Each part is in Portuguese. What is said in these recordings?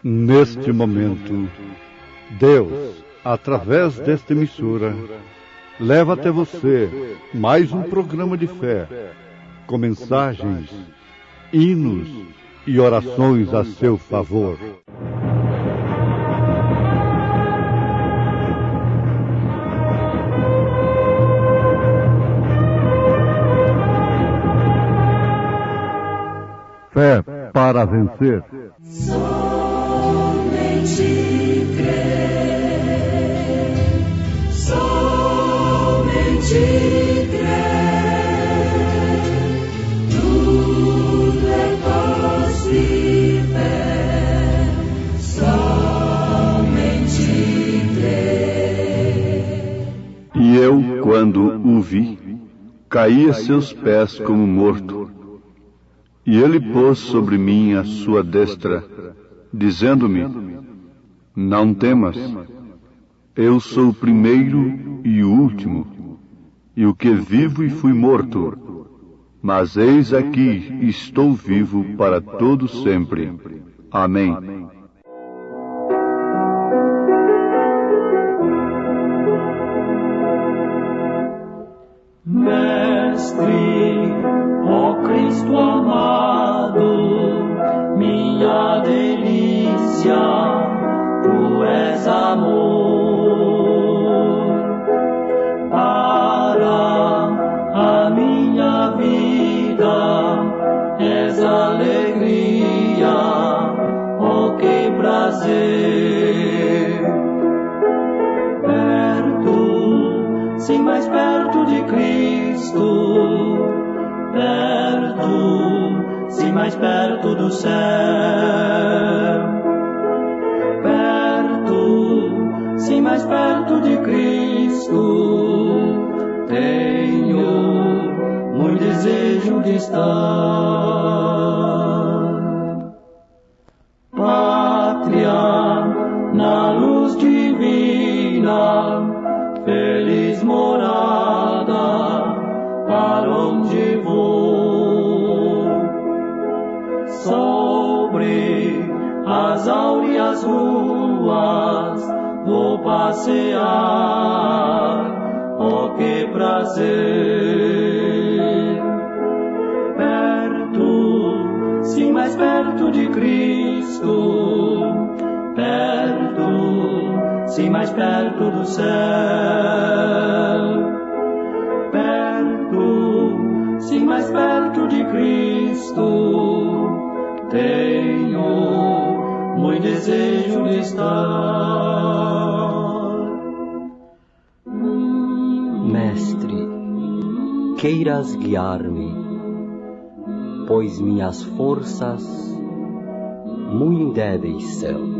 Neste momento, Deus, através desta emissora, leva até você mais um programa de fé, com mensagens, hinos e orações a seu favor. Fé para vencer. Somente crer, somente crer, tudo é possível, somente crer. E eu, quando o vi, caí a seus pés como morto. E ele pôs sobre mim a sua destra, dizendo-me: não temas, eu sou o primeiro e o último, e o que vivo e fui morto, mas eis aqui estou vivo para todo sempre. Amém. Mestre, ó Cristo amado, minha delícia, tu és amor. Para a minha vida és alegria, ó que prazer. Perto, sim, mais perto de Cristo, perto, sim, mais perto do céu. Perto, sim, mais perto de Cristo, tenho muito desejo de estar. Pátria, na luz divina, feliz morada, para onde vou. Sobre as áureas ruas vou passear, oh que prazer. Perto, sim, mais perto de Cristo, perto, sim, mais perto do céu. Perto, sim, mais perto de Cristo, tenho muito desejo de estar. Mestre, queiras guiar-me, pois minhas forças muito débeis são.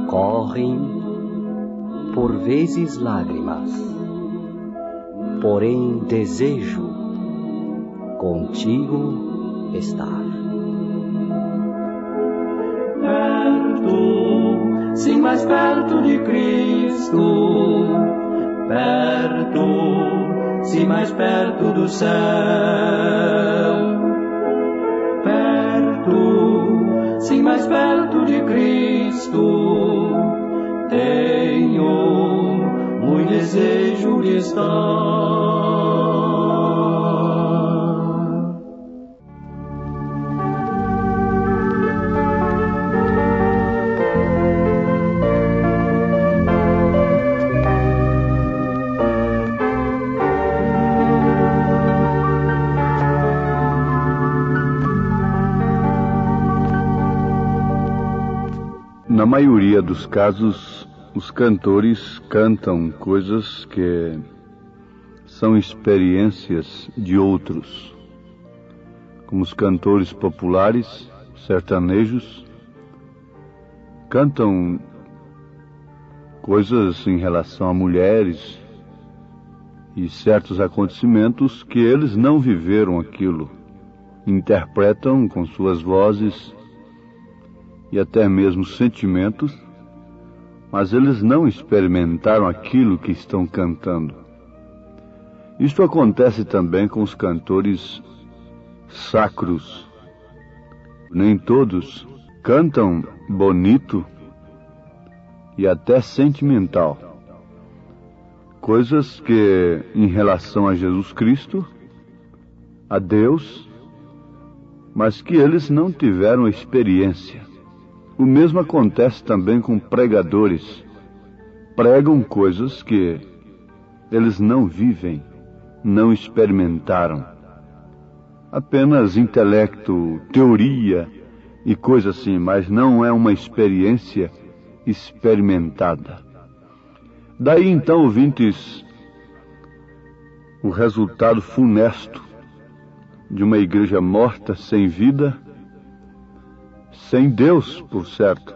Correm por vezes lágrimas, porém desejo contigo estar. Perto, sim, mais perto de Cristo, perto, sim, mais perto do céu. Perto, sim, mais perto de Cristo, tenho muito desejo de estar. Na maioria dos casos, os cantores cantam coisas que são experiências de outros. Como os cantores populares, sertanejos, cantam coisas em relação a mulheres e certos acontecimentos que eles não viveram aquilo. Interpretam com suas vozes e até mesmo sentimentos, mas eles não experimentaram aquilo que estão cantando. Isto acontece também com os cantores sacros, nem todos cantam bonito e até sentimental. Coisas que, em relação a Jesus Cristo, a Deus, mas que eles não tiveram experiência. O mesmo acontece também com pregadores. Pregam coisas que eles não vivem, não experimentaram. Apenas intelecto, teoria e coisa assim, mas não é uma experiência experimentada. Daí então, ouvintes, o resultado funesto de uma igreja morta, sem vida, sem Deus, por certo,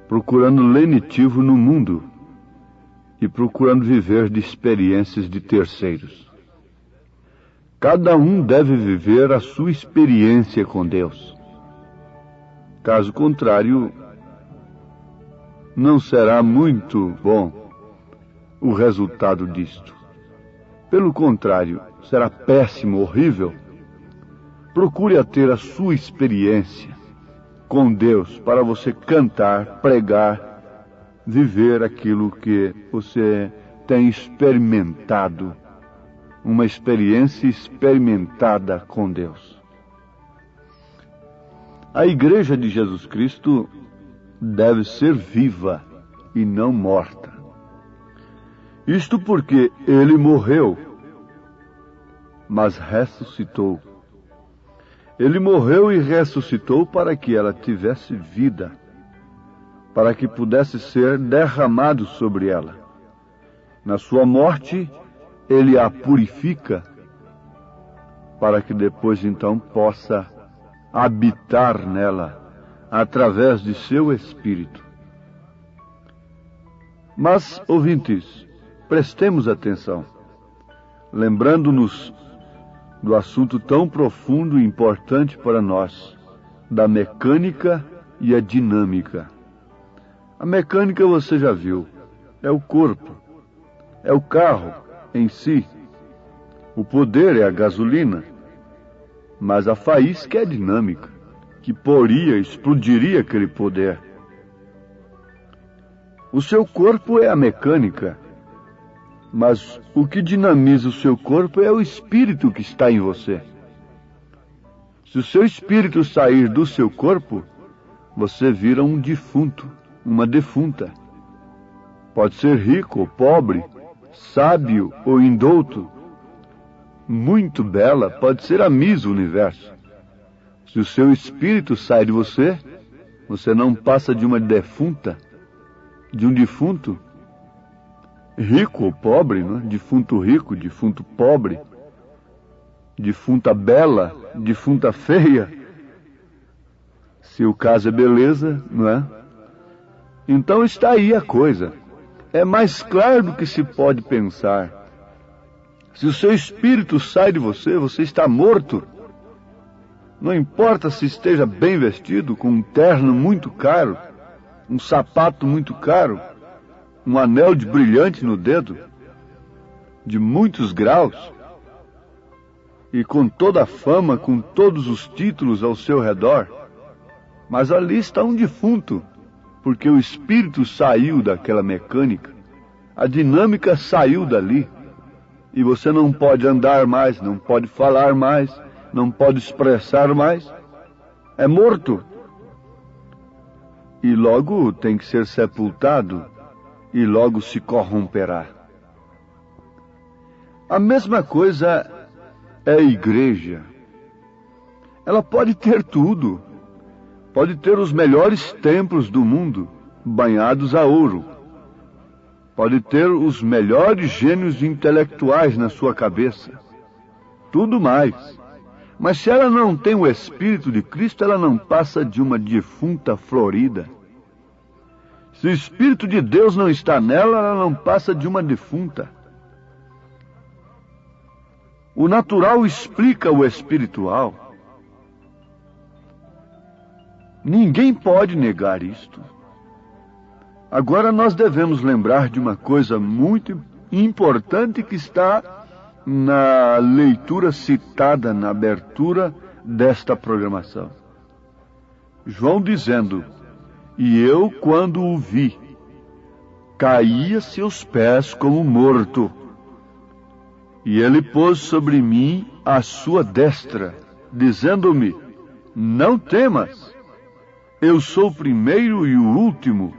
procurando lenitivo no mundo e procurando viver de experiências de terceiros. Cada um deve viver a sua experiência com Deus. Caso contrário, não será muito bom o resultado disto. Pelo contrário, será péssimo, horrível. Procure a ter a sua experiência com Deus para você cantar, pregar, viver aquilo que você tem experimentado. Uma experiência experimentada com Deus. A igreja de Jesus Cristo deve ser viva e não morta. Isto porque ele morreu, mas ressuscitou. Ele morreu e ressuscitou para que ela tivesse vida, para que pudesse ser derramado sobre ela. Na sua morte, ele a purifica, para que depois então possa habitar nela, através de seu Espírito. Mas, ouvintes, prestemos atenção, lembrando-nos do assunto tão profundo e importante para nós, da mecânica e a dinâmica. A mecânica você já viu, é o corpo, é o carro em si. O poder é a gasolina, mas a faísca é a dinâmica, que explodiria aquele poder. O seu corpo é a mecânica, mas o que dinamiza o seu corpo é o espírito que está em você. Se o seu espírito sair do seu corpo, você vira um defunto, uma defunta. Pode ser rico ou pobre, sábio ou indouto, muito bela, pode ser a Miss Universo. Se o seu espírito sai de você, você não passa de uma defunta, de um defunto, rico ou pobre, né? Defunto rico, defunto pobre, defunta bela, defunta feia, se o caso é beleza, não é? Então está aí a coisa. É mais claro do que se pode pensar. Se o seu espírito sai de você, você está morto. Não importa se esteja bem vestido, com um terno muito caro, um sapato muito caro, um anel de brilhante no dedo, de muitos graus, e com toda a fama, com todos os títulos ao seu redor, mas ali está um defunto, porque o espírito saiu daquela mecânica, a dinâmica saiu dali, e você não pode andar mais, não pode falar mais, não pode expressar mais, é morto. E logo tem que ser sepultado, e logo se corromperá. A mesma coisa é a igreja. Ela pode ter tudo. Pode ter os melhores templos do mundo, banhados a ouro. Pode ter os melhores gênios intelectuais na sua cabeça. Tudo mais. Mas se ela não tem o Espírito de Cristo, ela não passa de uma defunta florida. Se o Espírito de Deus não está nela, ela não passa de uma defunta. O natural explica o espiritual. Ninguém pode negar isto. Agora nós devemos lembrar de uma coisa muito importante que está na leitura citada, na abertura desta programação. João dizendo: e eu, quando o vi, caí a seus pés como morto. E ele pôs sobre mim a sua destra, dizendo-me: não temas, eu sou o primeiro e o último,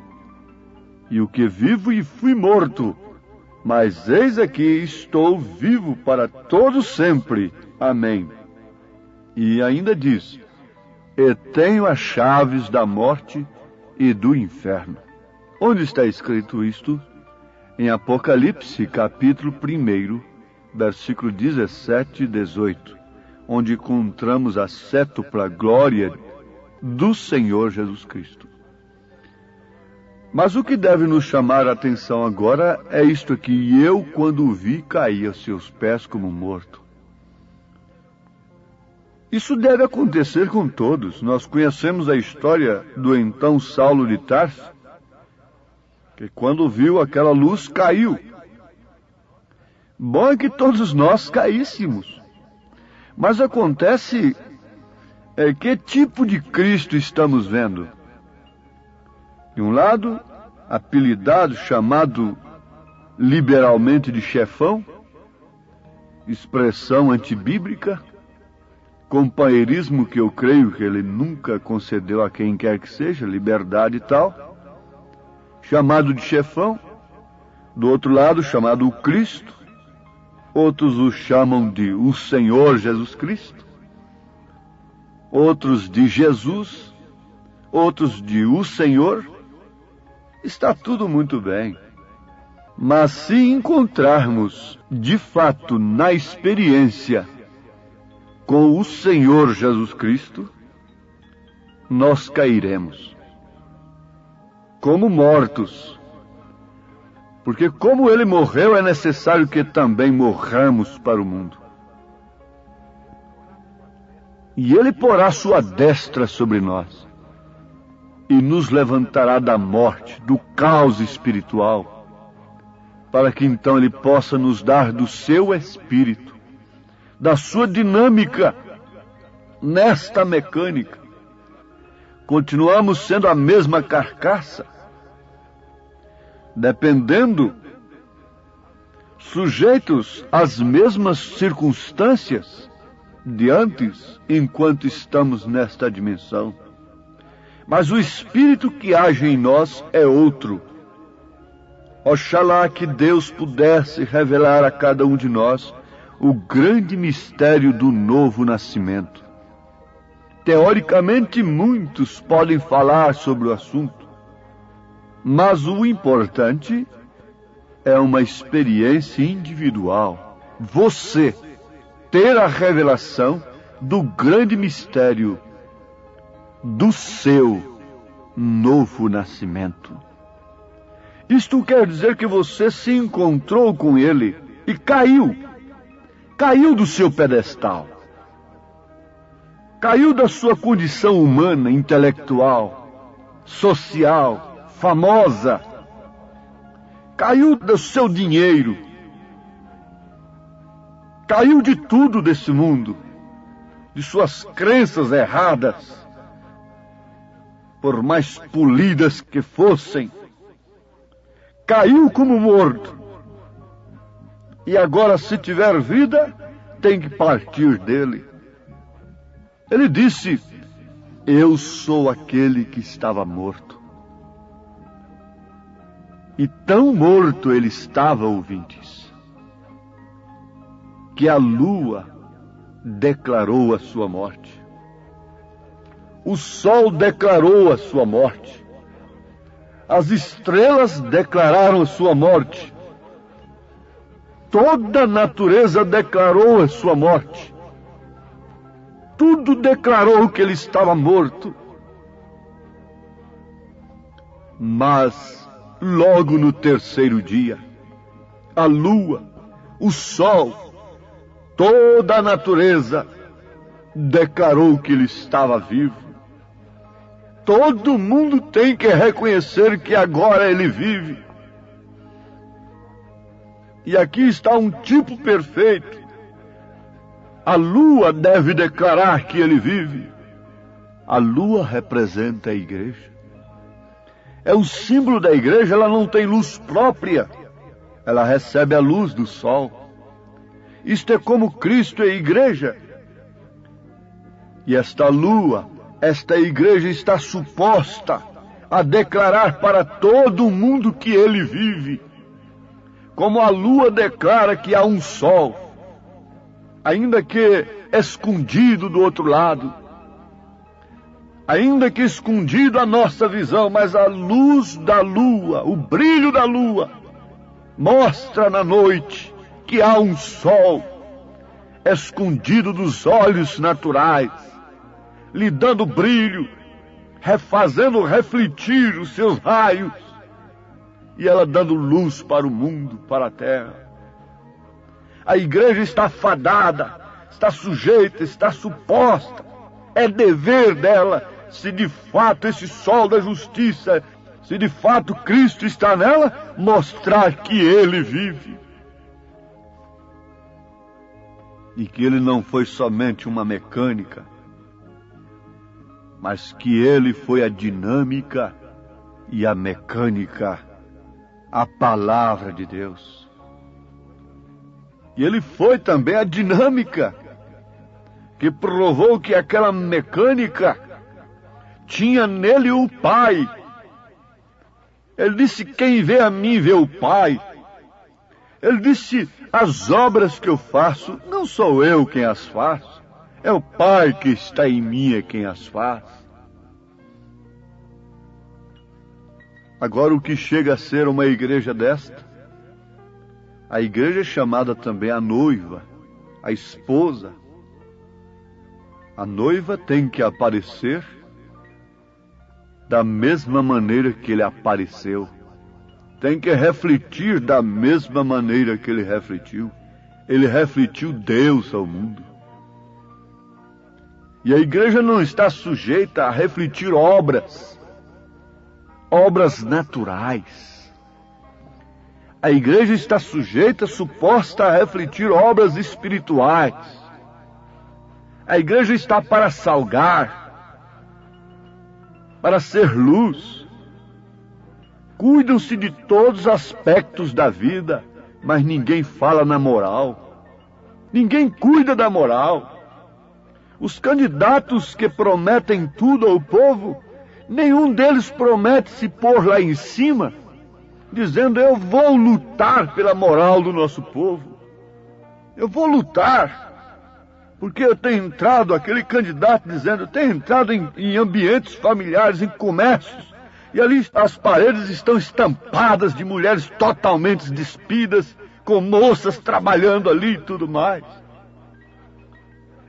e o que vivo e fui morto, mas eis aqui estou vivo para todo sempre. Amém. E ainda diz: e tenho as chaves da morte e do inferno. Onde está escrito isto? Em Apocalipse, capítulo 1, versículo 17 e 18, onde encontramos a sétupla glória do Senhor Jesus Cristo. Mas o que deve nos chamar a atenção agora é isto aqui: e eu, quando o vi, caí a seus pés como morto. Isso deve acontecer com todos. Nós conhecemos a história do então Saulo de Tarso, que quando viu aquela luz caiu. Bom é que todos nós caíssemos. Mas acontece, que tipo de Cristo estamos vendo? De um lado, apelidado, chamado liberalmente de chefão, expressão antibíblica, companheirismo que eu creio que ele nunca concedeu a quem quer que seja, liberdade e tal, chamado de chefão. Do outro lado, chamado o Cristo, outros o chamam de o Senhor Jesus Cristo, outros de Jesus, outros de o Senhor. Está tudo muito bem, mas se encontrarmos de fato na experiência com o Senhor Jesus Cristo, nós cairemos como mortos, porque como ele morreu, é necessário que também morramos para o mundo. E ele porá sua destra sobre nós e nos levantará da morte, do caos espiritual, para que então ele possa nos dar do seu espírito, da sua dinâmica nesta mecânica. Continuamos sendo a mesma carcaça, dependendo, sujeitos às mesmas circunstâncias de antes, enquanto estamos nesta dimensão. Mas o Espírito que age em nós é outro. Oxalá que Deus pudesse revelar a cada um de nós o grande mistério do novo nascimento. Teoricamente, muitos podem falar sobre o assunto, mas o importante é uma experiência individual. Você ter a revelação do grande mistério do seu novo nascimento. Isto quer dizer que você se encontrou com ele e caiu do seu pedestal, caiu da sua condição humana, intelectual, social, famosa, caiu do seu dinheiro, caiu de tudo desse mundo, de suas crenças erradas, por mais polidas que fossem, caiu como morto. E agora, se tiver vida, tem que partir dele. Ele disse: eu sou aquele que estava morto. E tão morto ele estava, ouvintes, que a lua declarou a sua morte. O sol declarou a sua morte. As estrelas declararam a sua morte. Toda a natureza declarou a sua morte. Tudo declarou que ele estava morto. Mas, logo no terceiro dia, a lua, o sol, toda a natureza declarou que ele estava vivo. Todo mundo tem que reconhecer que agora ele vive. E aqui está um tipo perfeito a lua deve declarar que ele vive. A lua representa a igreja. É o símbolo da igreja, ela não tem luz própria. Ela recebe a luz do sol. Isto é como Cristo é a igreja. E esta lua, esta igreja está suposta a declarar para todo mundo que ele vive. Como a lua declara que há um sol, ainda que escondido do outro lado, ainda que escondido a nossa visão, mas a luz da lua, o brilho da lua, mostra na noite que há um sol escondido dos olhos naturais, lhe dando brilho, fazendo refletir os seus raios, e ela dando luz para o mundo, para a terra. A igreja está fadada, está sujeita, está suposta, é dever dela, se de fato esse sol da justiça, se de fato Cristo está nela, mostrar que ele vive. E que ele não foi somente uma mecânica, mas que ele foi a dinâmica e a mecânica, a palavra de Deus. E ele foi também a dinâmica, que provou que aquela mecânica tinha nele o Pai. Ele disse, quem vê a mim vê o Pai. Ele disse, as obras que eu faço, não sou eu quem as faço, é o Pai que está em mim é quem as faz. Agora, o que chega a ser uma igreja desta? A igreja é chamada também a noiva, a esposa. A noiva tem que aparecer da mesma maneira que ele apareceu. Tem que refletir da mesma maneira que ele refletiu. Ele refletiu Deus ao mundo. E a igreja não está sujeita a refletir obras naturais. A igreja está sujeita, suposta a refletir obras espirituais. A igreja está para salgar, para ser luz. Cuidam-se de todos os aspectos da vida, mas ninguém fala na moral. Ninguém cuida da moral. Os candidatos que prometem tudo ao povo, nenhum deles promete se pôr lá em cima, dizendo, eu vou lutar pela moral do nosso povo. Eu vou lutar, porque eu tenho entrado, aquele candidato dizendo, eu tenho entrado em ambientes familiares, em comércios, e ali as paredes estão estampadas de mulheres totalmente despidas, com moças trabalhando ali e tudo mais.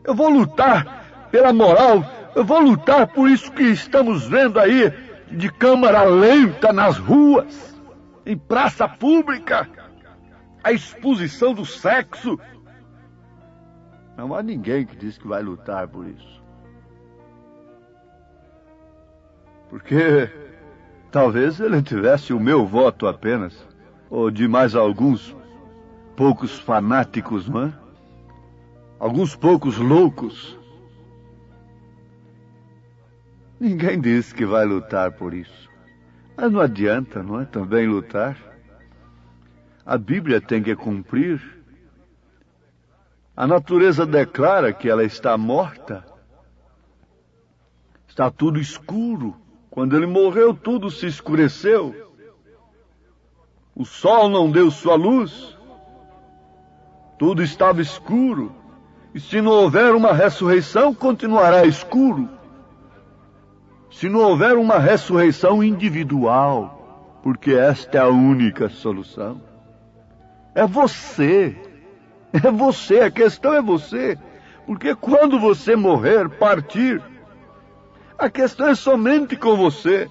Eu vou lutar pela moral, eu vou lutar por isso que estamos vendo aí, de câmara lenta nas ruas, em praça pública, a exposição do sexo. Não há ninguém que diz que vai lutar por isso. Porque talvez ele tivesse o meu voto apenas, ou de mais alguns poucos fanáticos, não é? Alguns poucos loucos. Ninguém diz que vai lutar por isso. Mas não adianta, não é? Também lutar. A Bíblia tem que cumprir. A natureza declara que ela está morta. Está tudo escuro. Quando ele morreu, tudo se escureceu. O sol não deu sua luz. Tudo estava escuro. E se não houver uma ressurreição, continuará escuro. Se não houver uma ressurreição individual, porque esta é a única solução. É você, a questão é você. Porque quando você morrer, partir, a questão é somente com você.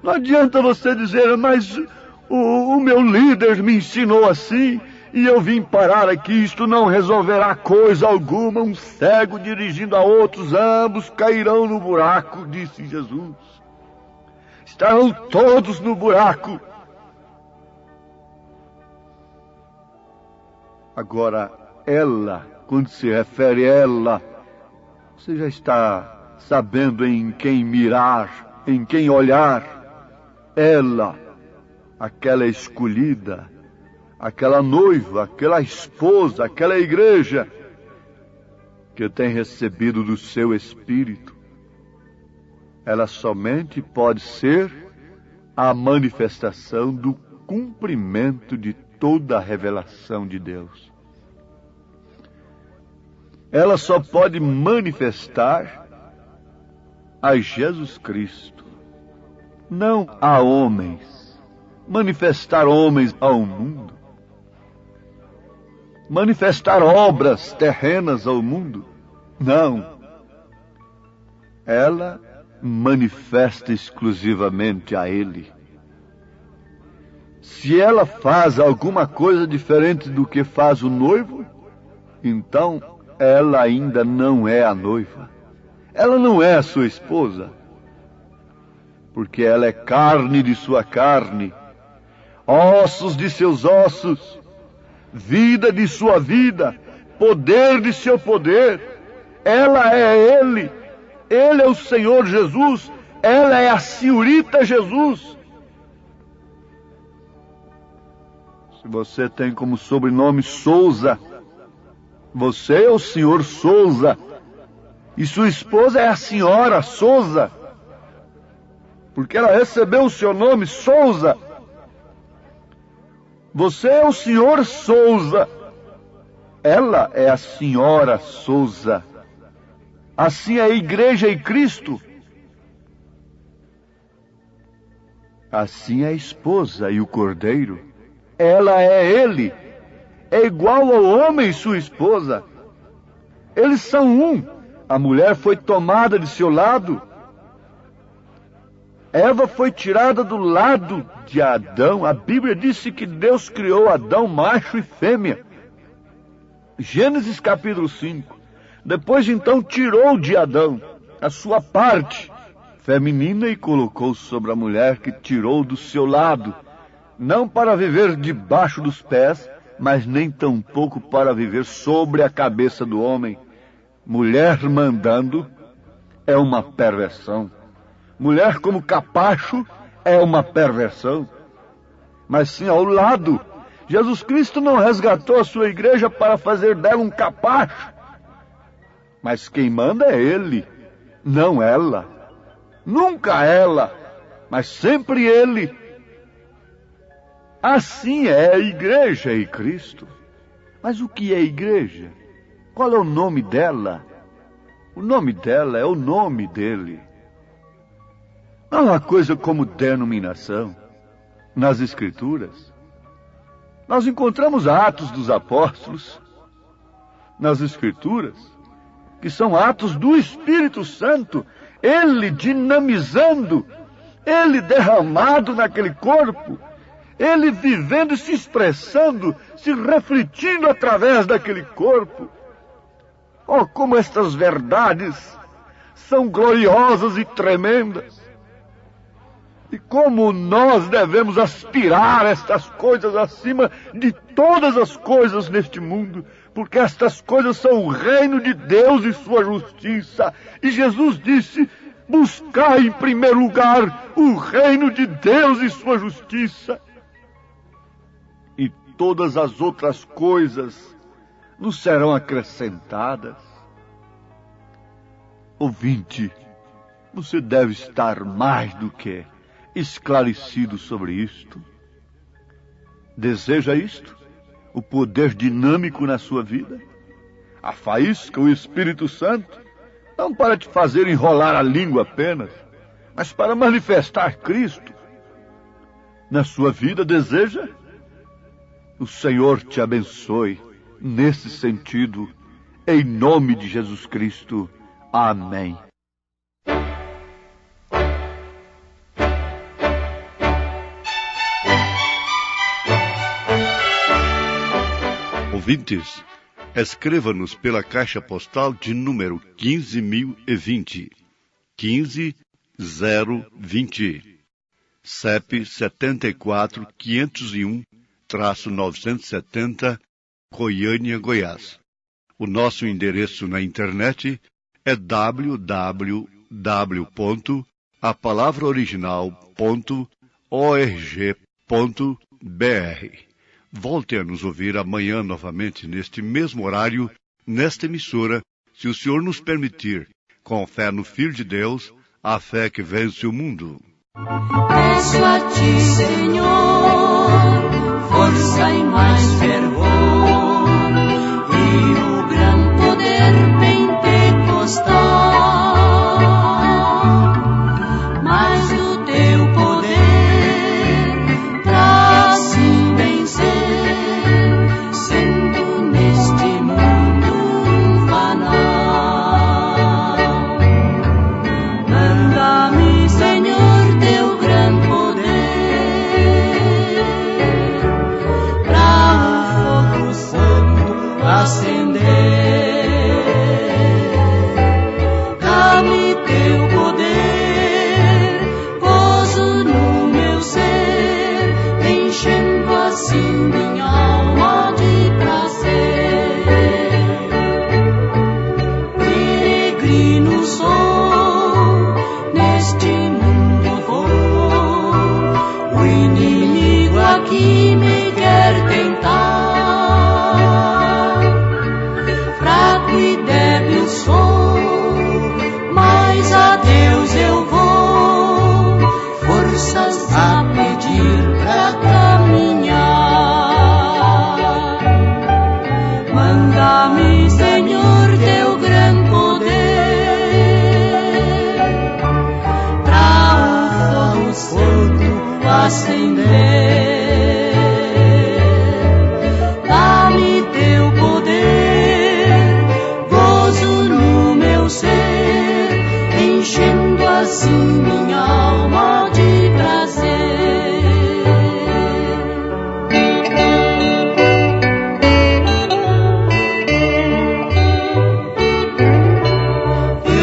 Não adianta você dizer, mas o meu líder me ensinou assim, e eu vim parar aqui, isto não resolverá coisa alguma. Um cego dirigindo a outros, ambos cairão no buraco, disse Jesus. Estarão todos no buraco. Agora, ela quando se refere a ela, você já está sabendo em quem mirar, em quem olhar. Ela, aquela escolhida, aquela noiva, aquela esposa, aquela igreja que tem recebido do seu Espírito, ela somente pode ser a manifestação do cumprimento de toda a revelação de Deus. Ela só pode manifestar a Jesus Cristo, não a homens. Manifestar homens ao mundo, manifestar obras terrenas ao mundo, não. Ela manifesta exclusivamente a Ele. Se ela faz alguma coisa diferente do que faz o noivo, então ela ainda não é a noiva. Ela não é a sua esposa, porque ela é carne de sua carne, ossos de seus ossos, vida de sua vida, poder de seu poder. Ela é Ele. Ele é o Senhor Jesus. Ela é a senhorita Jesus. Se você tem como sobrenome Souza, você é o senhor Souza. E sua esposa é a senhora Souza, porque ela recebeu o seu nome Souza. Você é o senhor Souza. Ela é a senhora Souza. Assim é a igreja e Cristo. Assim é a esposa e o cordeiro. Ela é ele. É igual ao homem e sua esposa. Eles são um. A mulher foi tomada de seu lado. Eva foi tirada do lado de Adão. A Bíblia disse que Deus criou Adão macho e fêmea. Gênesis capítulo 5. Depois então tirou de Adão a sua parte feminina e colocou sobre a mulher que tirou do seu lado, não para viver debaixo dos pés, mas nem tampouco para viver sobre a cabeça do homem. Mulher mandando é uma perversão. Mulher como capacho é uma perversão. Mas sim ao lado. Jesus Cristo não resgatou a sua igreja para fazer dela um capacho. Mas quem manda é Ele, não ela. Nunca ela, mas sempre Ele. Assim é a igreja e Cristo. Mas o que é igreja? Qual é o nome dela? O nome dela é o nome dele. Não há coisa como denominação nas Escrituras. Nós encontramos Atos dos Apóstolos nas Escrituras, que são atos do Espírito Santo, Ele dinamizando, Ele derramado naquele corpo, Ele vivendo e se expressando, se refletindo através daquele corpo. Oh, como estas verdades são gloriosas e tremendas! E como nós devemos aspirar estas coisas acima de todas as coisas neste mundo, porque estas coisas são o reino de Deus e sua justiça. E Jesus disse: buscai em primeiro lugar o reino de Deus e sua justiça. E todas as outras coisas nos serão acrescentadas. Ouvinte, você deve estar mais do que esclarecido sobre isto. Deseja isto? O poder dinâmico na sua vida? A faísca, o Espírito Santo? Não para te fazer enrolar a língua apenas, mas para manifestar Cristo na sua vida. Deseja? O Senhor te abençoe nesse sentido, em nome de Jesus Cristo. Amém. Ouvintes, escreva-nos pela caixa postal de número 15.020, 15020, CEP 74.501-970, Goiânia, Goiás. O nosso endereço na internet é www.apalavraoriginal.org.br. Volte a nos ouvir amanhã novamente, neste mesmo horário, nesta emissora, se o Senhor nos permitir, com fé no Filho de Deus, a fé que vence o mundo. Peço a ti, Senhor, força e mais fervor, e o gran poder pentecostal, mais do teu poder pra assim vencer, sendo neste mundo um fanal. Manda-me, Senhor, teu gran poder pra o fogo santo acender. Dá-me teu poder, gozo no meu ser, enchendo assim minha alma de prazer. Peregrino sou, neste mundo vou, o inimigo aqui me quer tentar. Fraco e débil sou, mas a Deus eu vou, forças a pedir pra caminhar. Manda-me, Senhor, teu gran poder pra o fogo santo acender. Dá-me teu poder, gozo no meu ser, enchendo assim minha alma de prazer.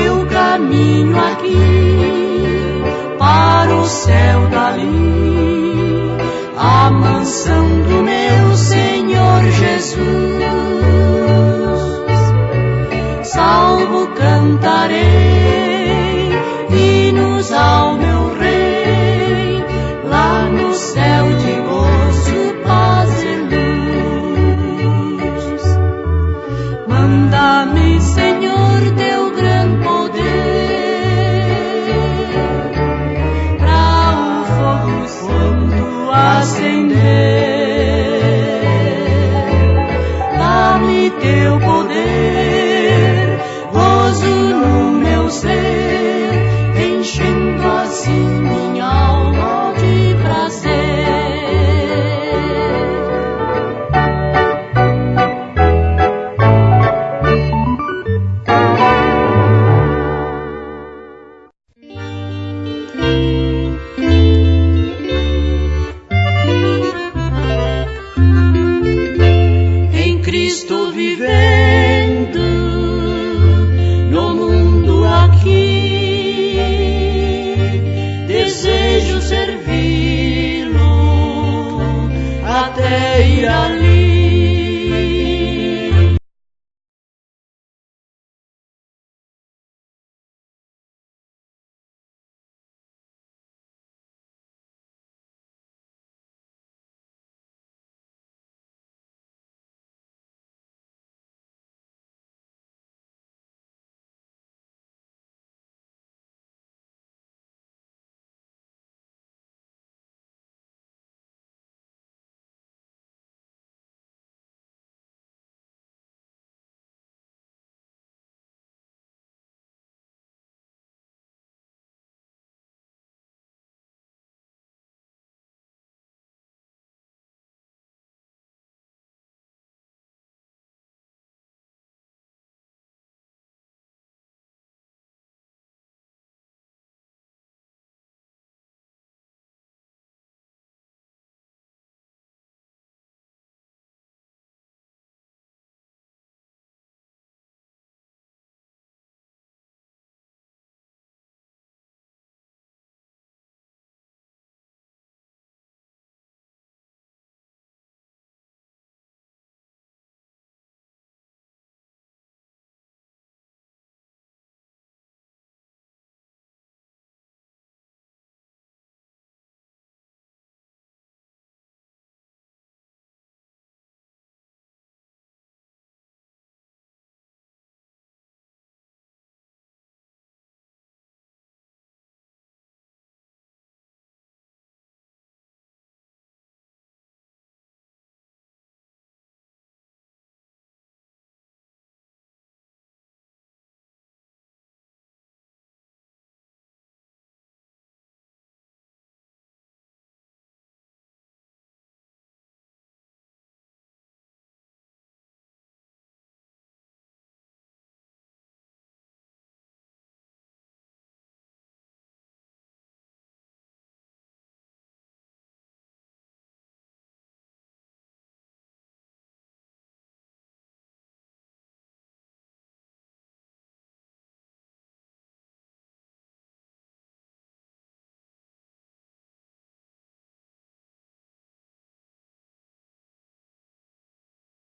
Eu caminho aqui para o céu dali, a mansão do meu Senhor Jesus. Salvo cantarei hinos ao meu Rei, lá no céu de gozo, paz e luz. Manda-me, Senhor, teu gran poder pra o fogo santo acender. Dá-me teu poder, gozo no meu ser, enchendo assim minha alma de prazer. Em Cristo vivendo no mundo aqui, desejo servi-lo até ir além.